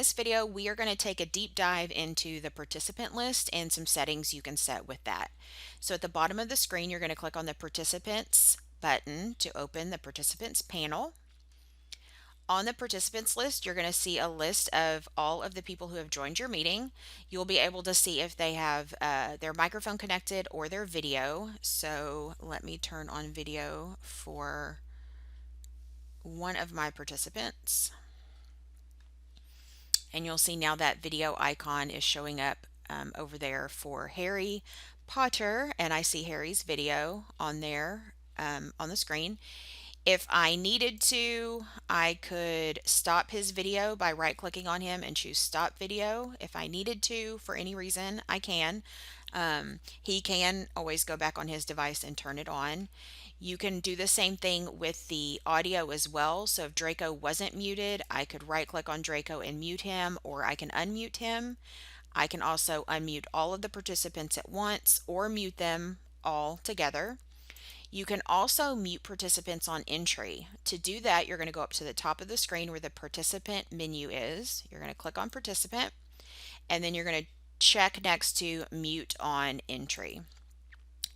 this video, we are going to take a deep dive into the participant list and some settings you can set with that. So at the bottom of the screen, you're going to click on the participants button to open the participants panel. On the participants list, you're going to see a list of all of the people who have joined your meeting. You'll be able to see if they have their microphone connected or their video. So let me turn on video for one of my participants. And you'll see now that video icon is showing up over there for Harry Potter, and I see Harry's video on there on the screen. If I needed to, I could stop his video by right-clicking on him and choose stop video. If I needed to, for any reason, I can. He can always go back on his device and turn it on. You can do the same thing with the audio as well. So if Draco wasn't muted, I could right-click on Draco and mute him, or I can unmute him. I can also unmute all of the participants at once or mute them all together. You can also mute participants on entry. To do that, you're going to go up to the top of the screen where the participant menu is. You're going to click on participant, and then you're going to check next to mute on entry.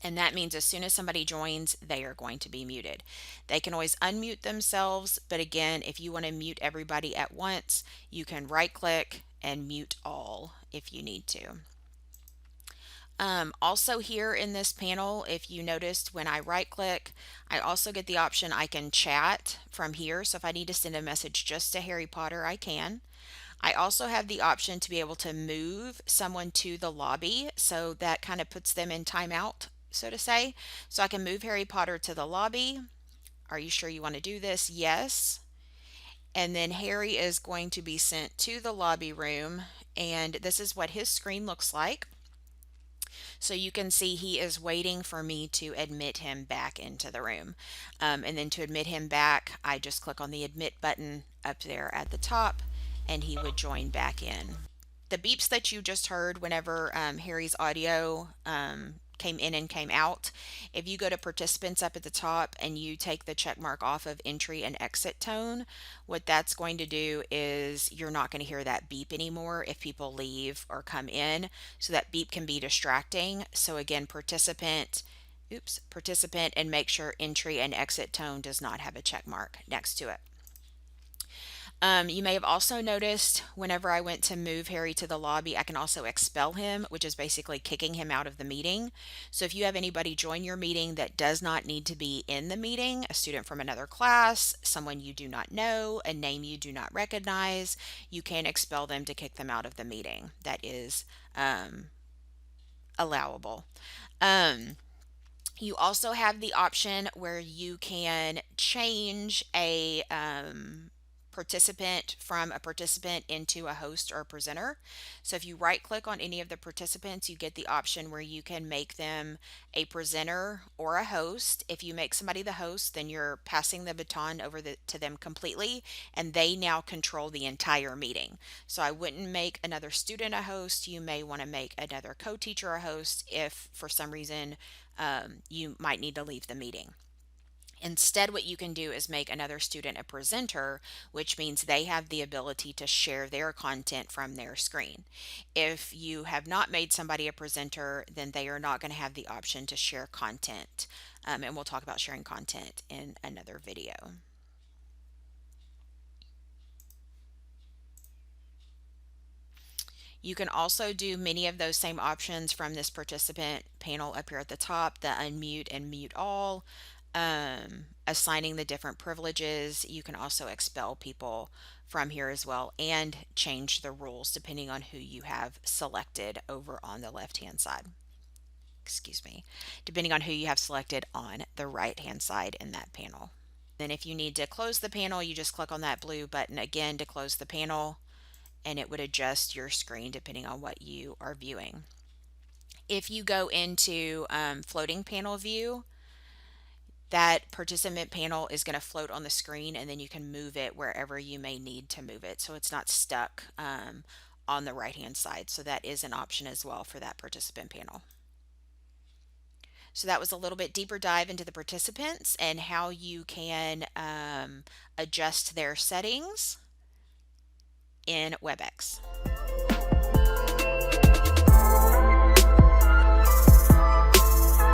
And that means as soon as somebody joins, they are going to be muted. They can always unmute themselves, but again, if you want to mute everybody at once, you can right click and mute all if you need to. Also here in this panel, if you noticed when I right click, I also get the option I can chat from here. So if I need to send a message just to Harry Potter, I can. I also have the option to be able to move someone to the lobby. So that kind of puts them in timeout, so to say. So I can move Harry Potter to the lobby. Are you sure you want to do this? Yes. And then Harry is going to be sent to the lobby room, and this is what his screen looks like. So you can see he is waiting for me to admit him back into the room. And then to admit him back, I just click on the admit button up there at the top, and he would join back in. The beeps that you just heard whenever Harry's audio came in and came out, if you go to participants up at the top and you take the check mark off of entry and exit tone, what that's going to do is you're not going to hear that beep anymore if people leave or come in. So that beep can be distracting. So again, participant, and make sure entry and exit tone does not have a check mark next to it. You may have also noticed whenever I went to move Harry to the lobby, I can also expel him, which is basically kicking him out of the meeting. So if you have anybody join your meeting that does not need to be in the meeting, a student from another class, someone you do not know, a name you do not recognize, you can expel them to kick them out of the meeting. That is allowable. You also have the option where you can change a participant from a participant into a host or a presenter. So if you right click on any of the participants, you get the option where you can make them a presenter or a host. If you make somebody the host, then you're passing the baton over to them completely, and they now control the entire meeting. So I wouldn't make another student a host. You may want to make another co-teacher a host if for some reason you might need to leave the meeting. Instead, what you can do is make another student a presenter, which means they have the ability to share their content from their screen. If you have not made somebody a presenter, then they are not going to have the option to share content. And we'll talk about sharing content in another video. You can also do many of those same options from this participant panel up here at the top, the unmute and mute all. Assigning the different privileges. You can also expel people from here as well and change the rules depending on who you have selected over on the left hand side. Excuse me, depending on who you have selected on the right hand side in that panel. Then if you need to close the panel, you just click on that blue button again to close the panel, and it would adjust your screen depending on what you are viewing. If you go into floating panel view, that participant panel is going to float on the screen, and then you can move it wherever you may need to move it, so it's not stuck on the right hand side. So that is an option as well for that participant panel. So that was a little bit deeper dive into the participants and how you can adjust their settings. in WebEx.